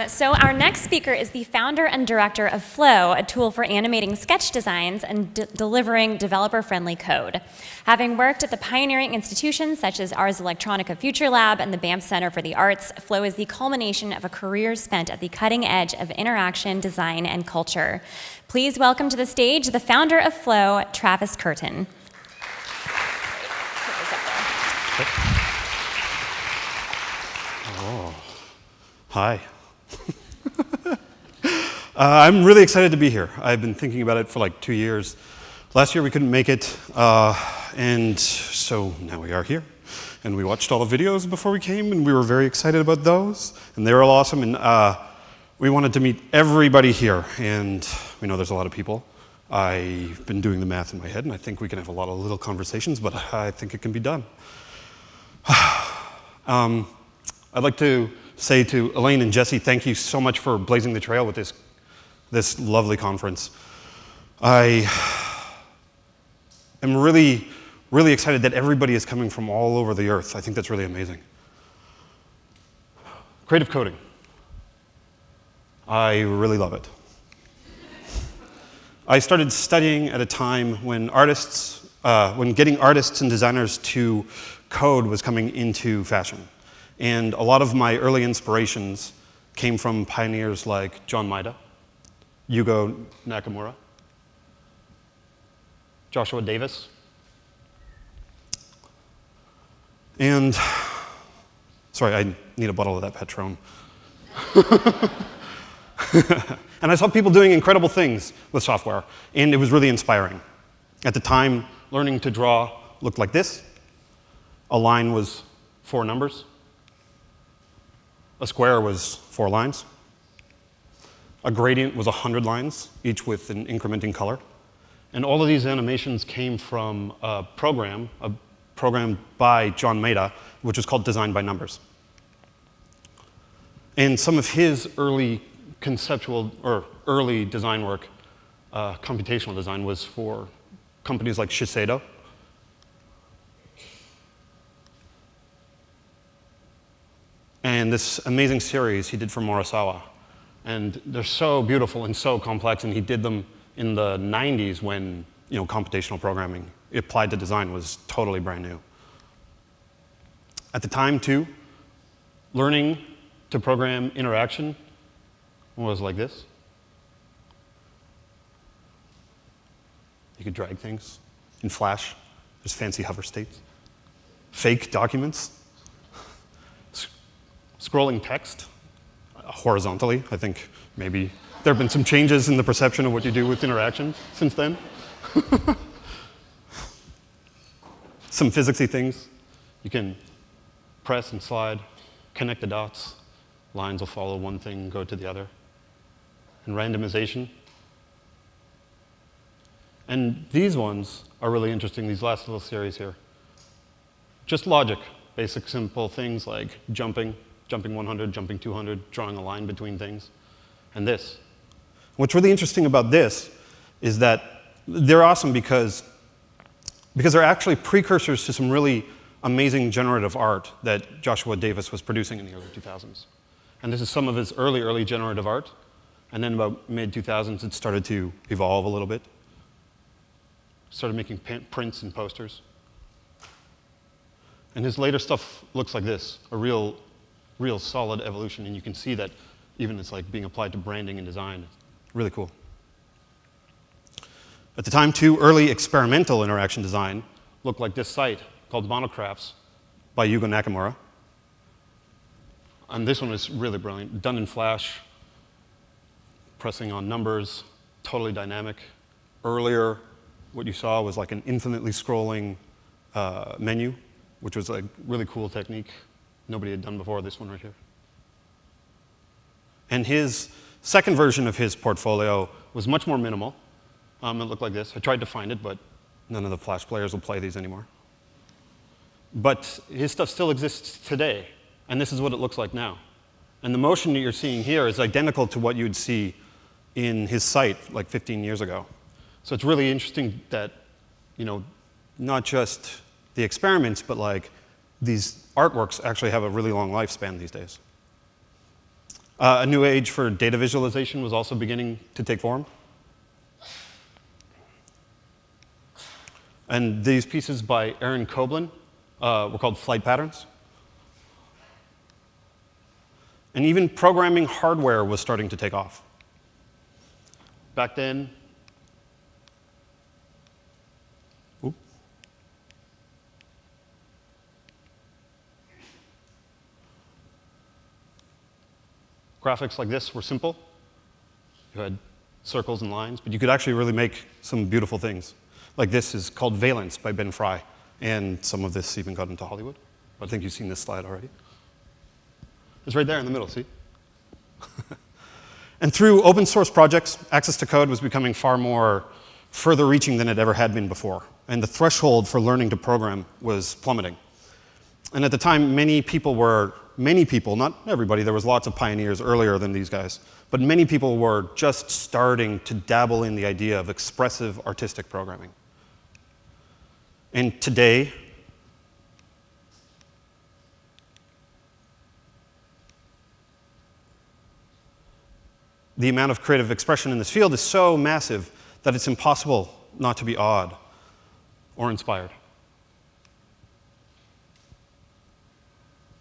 So our next speaker is the founder and director of Flow, a tool for animating sketch designs and delivering developer-friendly code. Having worked at the pioneering institutions such as Ars Electronica Future Lab and the Banff Center for the Arts, Flow is the culmination of a career spent at the cutting edge of interaction, design, and culture. Please welcome to the stage the founder of Flow, Travis Kirton. Oh, hi. I'm really excited to be here. I've been thinking about it for like 2 years. Last year we couldn't make it, and so now we are here. And we watched all the videos before we came, and we were very excited about those. And they were all awesome, and we wanted to meet everybody here. And we know there's a lot of people. I've been doing the math in my head, and I think we can have a lot of little conversations, but I think it can be done. I'd like to say to Elaine and Jesse, thank you so much for blazing the trail with this lovely conference. I am really, really excited that everybody is coming from all over the earth. I think that's really amazing. Creative coding. I really love it. I started studying at a time when when getting artists and designers to code was coming into fashion. And a lot of my early inspirations came from pioneers like John Maeda, Yugo Nakamura, Joshua Davis, and, sorry, I need a bottle of that Patron. And I saw people doing incredible things with software, and it was really inspiring. At the time, learning to draw looked like this. A line was 4 numbers. A square was 4 lines. A gradient was 100 lines, each with an incrementing color. And all of these animations came from a program by John Maeda, which was called Design by Numbers. And some of his early conceptual or early design work, computational design, was for companies like Shiseido. And this amazing series he did for Murasawa. And they're so beautiful and so complex, and he did them in the 90s when computational programming applied to design was totally brand new. At the time, too, learning to program interaction was like this. You could drag things in Flash. There's fancy hover states. Fake documents. Scrolling text horizontally. I think maybe there have been some changes in the perception of what you do with interaction since then. Some physicsy things. You can press and slide, connect the dots. Lines will follow one thing, go to the other. And randomization. And these ones are really interesting, these last little series here. Just logic, basic simple things like jumping 100, jumping 200, drawing a line between things, and this. What's really interesting about this is that they're awesome because they're actually precursors to some really amazing generative art that Joshua Davis was producing in the early 2000s. And this is some of his early generative art. And then about mid-2000s, it started to evolve a little bit. Started making prints and posters. And his later stuff looks like this, a real solid evolution, and you can see that even it's like being applied to branding and design. Really cool. At the time, too, early experimental interaction design looked like this site called Monocrafts by Yugo Nakamura. And this one is really brilliant, done in Flash, pressing on numbers, totally dynamic. Earlier, what you saw was like an infinitely scrolling menu, which was a really cool technique. Nobody had done before, this one right here. And his second version of his portfolio was much more minimal. It looked like this. I tried to find it, but none of the Flash players will play these anymore. But his stuff still exists today, and this is what it looks like now. And the motion that you're seeing here is identical to what you'd see in his site like 15 years ago. So it's really interesting that, not just the experiments, but like these artworks actually have a really long lifespan these days. A new age for data visualization was also beginning to take form. And these pieces by Aaron Koblin were called flight patterns. And even programming hardware was starting to take off. Back then, graphics like this were simple. You had circles and lines, but you could actually really make some beautiful things. Like this is called Valence by Ben Fry, and some of this even got into Hollywood. I think you've seen this slide already. It's right there in the middle, see? And through open source projects, access to code was becoming far more further reaching than it ever had been before. And the threshold for learning to program was plummeting. And at the time, many people, not everybody, there was lots of pioneers earlier than these guys, but many people were just starting to dabble in the idea of expressive artistic programming. And today, the amount of creative expression in this field is so massive that it's impossible not to be awed or inspired.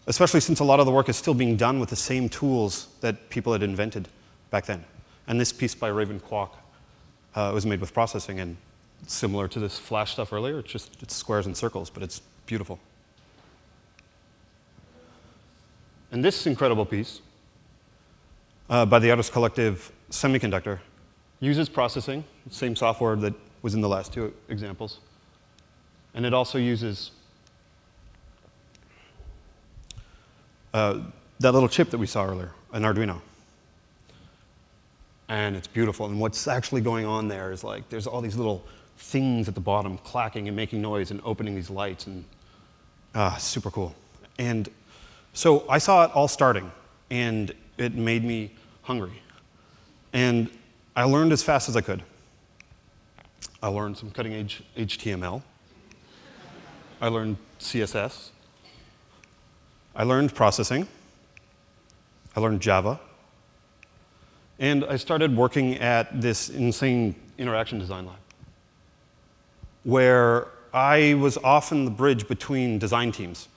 Especially since a lot of the work is still being done with the same tools that people had invented back then. And this piece by Raven Kwok was made with processing, and similar to this Flash stuff earlier, it's squares and circles, but it's beautiful. And this incredible piece by the artist collective Semiconductor uses processing, same software that was in the last two examples. And it also uses that little chip that we saw earlier, an Arduino. And it's beautiful. And what's actually going on there is like there's all these little things at the bottom clacking and making noise and opening these lights, and super cool. And so I saw it all starting, and it made me hungry. And I learned as fast as I could. I learned some cutting-edge HTML. I learned CSS. I learned processing. I learned Java. And I started working at this insane interaction design lab, where I was often the bridge between design teams,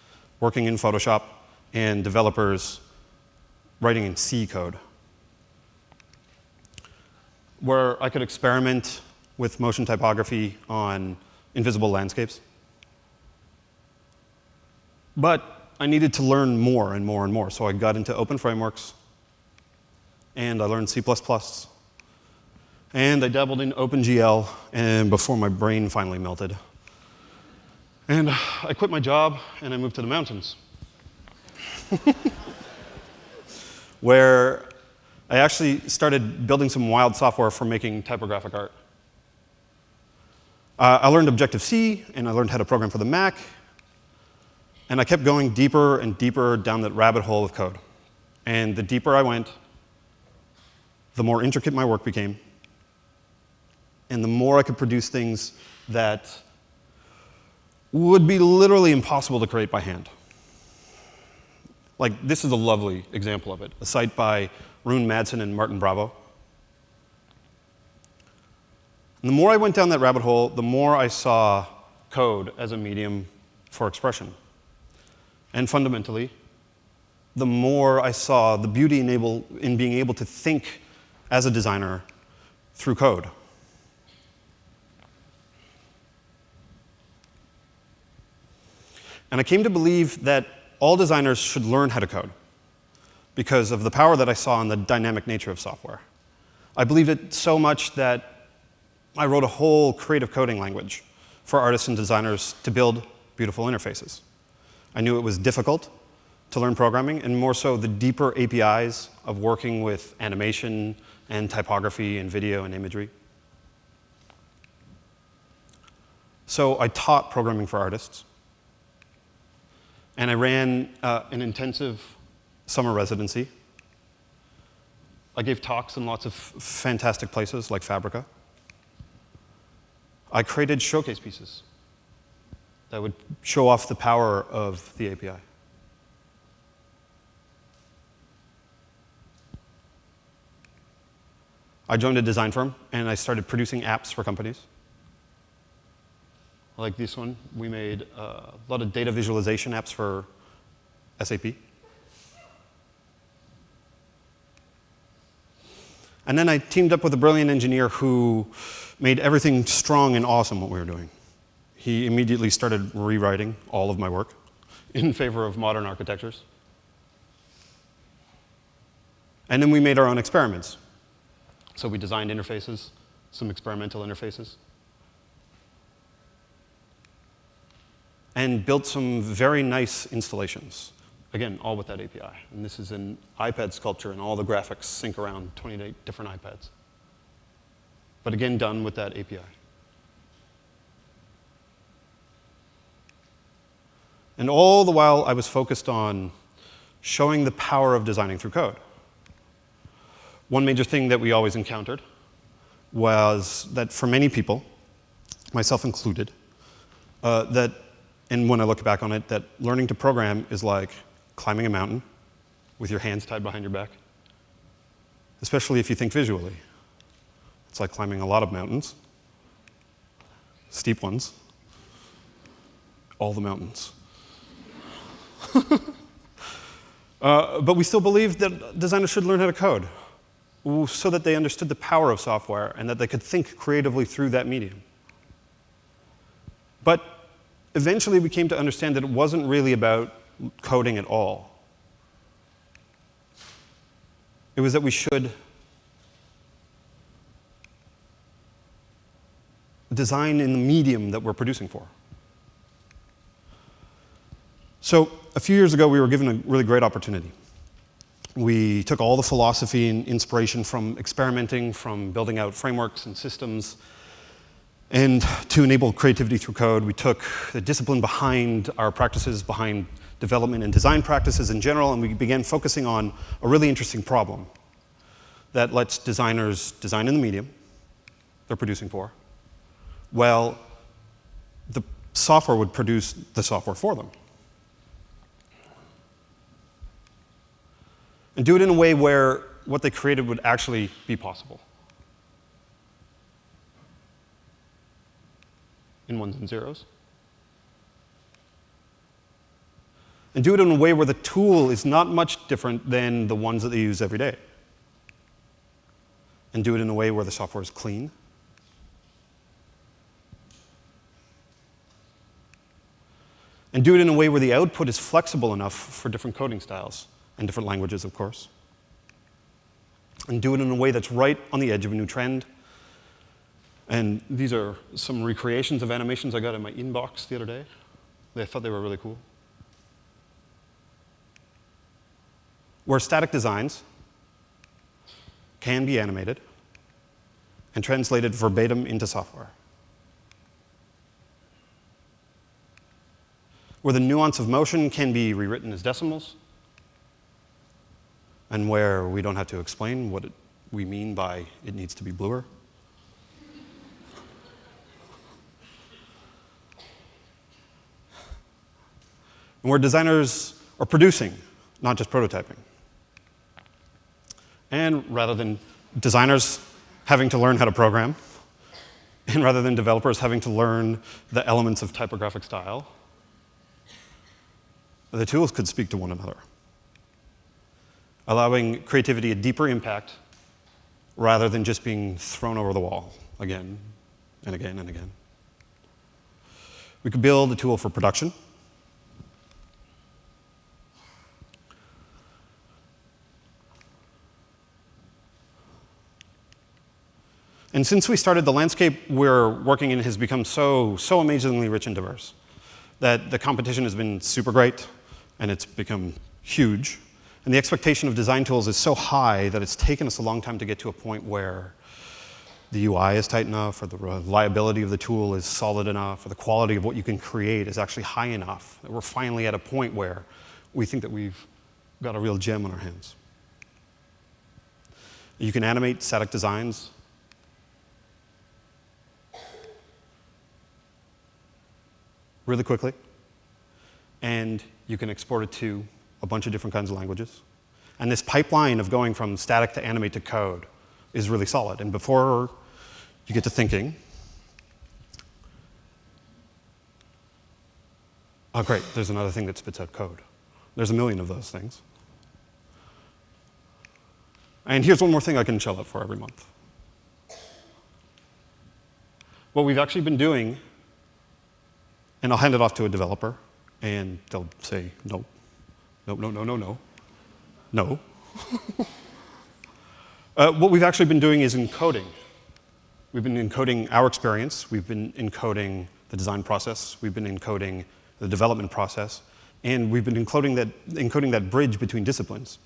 working in Photoshop, and developers writing in C code, where I could experiment with motion typography on invisible landscapes. But I needed to learn more and more and more, so I got into open frameworks, and I learned C++, and I dabbled in OpenGL, and before my brain finally melted. And I quit my job, and I moved to the mountains, where I actually started building some wild software for making typographic art. I learned Objective-C, and I learned how to program for the Mac, and I kept going deeper and deeper down that rabbit hole of code. And the deeper I went, the more intricate my work became, and the more I could produce things that would be literally impossible to create by hand. Like, this is a lovely example of it, a site by Rune Madsen and Martin Bravo. And the more I went down that rabbit hole, the more I saw code as a medium for expression. And fundamentally, the more I saw the beauty in being able to think as a designer through code. And I came to believe that all designers should learn how to code because of the power that I saw in the dynamic nature of software. I believed it so much that I wrote a whole creative coding language for artists and designers to build beautiful interfaces. I knew it was difficult to learn programming, and more so the deeper APIs of working with animation and typography and video and imagery. So I taught programming for artists, and I ran an intensive summer residency. I gave talks in lots of fantastic places like Fabrica. I created showcase pieces that would show off the power of the API. I joined a design firm, and I started producing apps for companies. Like this one, we made a lot of data visualization apps for SAP. And then I teamed up with a brilliant engineer who made everything strong and awesome what we were doing. He immediately started rewriting all of my work in favor of modern architectures. And then we made our own experiments. So we designed interfaces, some experimental interfaces, and built some very nice installations. Again, all with that API. And this is an iPad sculpture, and all the graphics sync around 28 different iPads. But again, done with that API. And all the while, I was focused on showing the power of designing through code. One major thing that we always encountered was that for many people, myself included, and when I look back on it, that learning to program is like climbing a mountain with your hands tied behind your back, especially if you think visually. It's like climbing a lot of mountains, steep ones, all the mountains. But we still believe that designers should learn how to code so that they understood the power of software and that they could think creatively through that medium. But eventually we came to understand that it wasn't really about coding at all. It was that we should design in the medium that we're producing for. So a few years ago, we were given a really great opportunity. We took all the philosophy and inspiration from experimenting, from building out frameworks and systems, and to enable creativity through code, we took the discipline behind our practices, behind development and design practices in general, and we began focusing on a really interesting problem that lets designers design in the medium they're producing for, while the software would produce the software for them. And do it in a way where what they created would actually be possible. In ones and zeros. And do it in a way where the tool is not much different than the ones that they use every day. And do it in a way where the software is clean. And do it in a way where the output is flexible enough for different coding styles, and different languages, of course. And do it in a way that's right on the edge of a new trend. And these are some recreations of animations I got in my inbox the other day. I thought they were really cool. Where static designs can be animated and translated verbatim into software. Where the nuance of motion can be rewritten as decimals, and where we don't have to explain what we mean by it needs to be bluer. And where designers are producing, not just prototyping. And rather than designers having to learn how to program, and rather than developers having to learn the elements of typographic style, the tools could speak to one another, allowing creativity a deeper impact rather than just being thrown over the wall again and again and again. We could build a tool for production. And since we started, the landscape we're working in has become so amazingly rich and diverse that the competition has been super great, and it's become huge. And the expectation of design tools is so high that it's taken us a long time to get to a point where the UI is tight enough, or the reliability of the tool is solid enough, or the quality of what you can create is actually high enough that we're finally at a point where we think that we've got a real gem on our hands. You can animate static designs. Really quickly, and you can export it to a bunch of different kinds of languages. And this pipeline of going from static to animate to code is really solid. And before you get to thinking, oh, great, there's another thing that spits out code. There's a million of those things. And here's one more thing I can shell out for every month. What we've actually been doing, and I'll hand it off to a developer, and they'll say, no, no, no, no, no, no, no. What we've actually been doing is encoding. We've been encoding our experience. We've been encoding the design process. We've been encoding the development process. And we've been encoding that bridge between disciplines.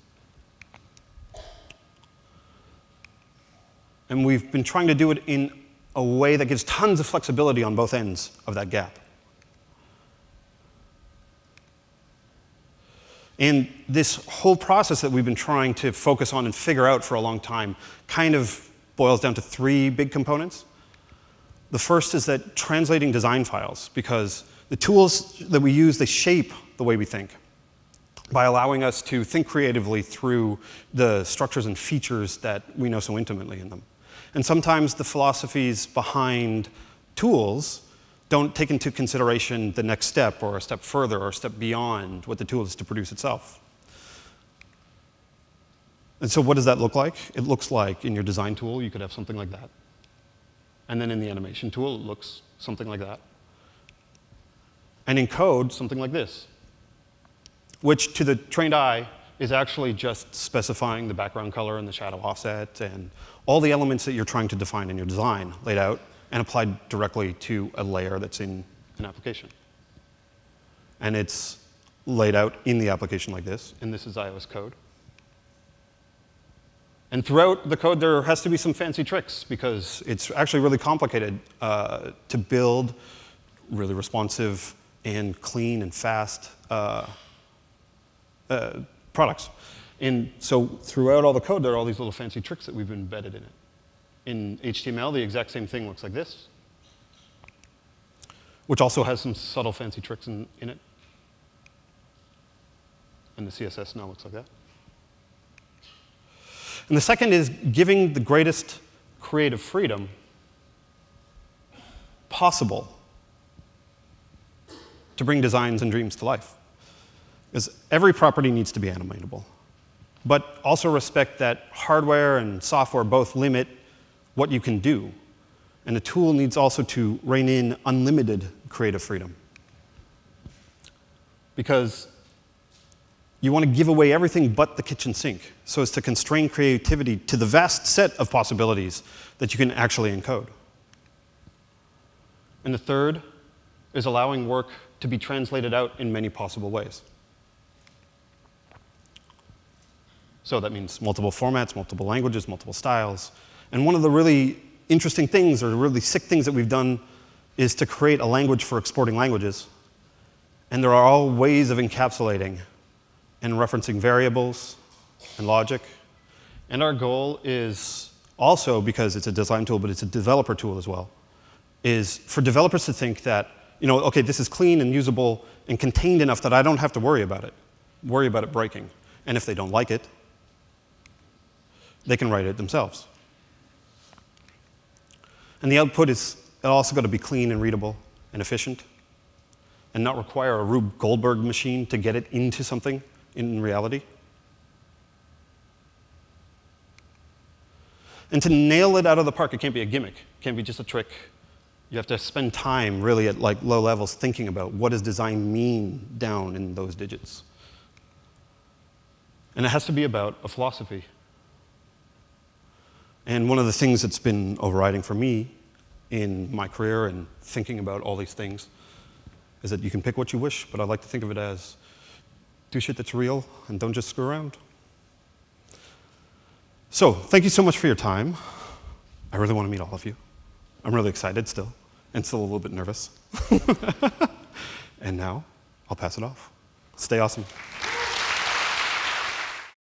And we've been trying to do it in a way that gives tons of flexibility on both ends of that gap. And this whole process that we've been trying to focus on and figure out for a long time kind of boils down to three big components. The first is that translating design files, because the tools that we use, they shape the way we think by allowing us to think creatively through the structures and features that we know so intimately in them. And sometimes the philosophies behind tools don't take into consideration the next step or a step further or a step beyond what the tool is to produce itself. And so what does that look like? It looks like in your design tool, you could have something like that. And then in the animation tool, it looks something like that. And in code, something like this, which to the trained eye is actually just specifying the background color and the shadow offset and all the elements that you're trying to define in your design laid out and applied directly to a layer that's in an application. And it's laid out in the application like this, and this is iOS code. And throughout the code, there has to be some fancy tricks, because it's actually really complicated to build really responsive and clean and fast products. And so throughout all the code, there are all these little fancy tricks that we've embedded in it. In HTML, the exact same thing looks like this, which also has some subtle fancy tricks in it. And the CSS now looks like that. And the second is giving the greatest creative freedom possible to bring designs and dreams to life. Because every property needs to be animatable, but also respect that hardware and software both limit what you can do. And the tool needs also to rein in unlimited creative freedom. Because you want to give away everything but the kitchen sink, so as to constrain creativity to the vast set of possibilities that you can actually encode. And the third is allowing work to be translated out in many possible ways. So that means multiple formats, multiple languages, multiple styles. And one of the really interesting things, or really sick things that we've done, is to create a language for exporting languages. And there are all ways of encapsulating and referencing variables and logic. And our goal is also, because it's a design tool, but it's a developer tool as well, is for developers to think that, okay, this is clean and usable and contained enough that I don't have to worry about it breaking. And if they don't like it, they can write it themselves. And the output is also got to be clean and readable and efficient and not require a Rube Goldberg machine to get it into something in reality. And to nail it out of the park, it can't be a gimmick. It can't be just a trick. You have to spend time really at low levels thinking about what does design mean down in those digits. And it has to be about a philosophy. And one of the things that's been overriding for me in my career and thinking about all these things is that you can pick what you wish, but I like to think of it as do shit that's real and don't just screw around. So, thank you so much for your time. I really want to meet all of you. I'm really excited still, and still a little bit nervous. And now, I'll pass it off. Stay awesome.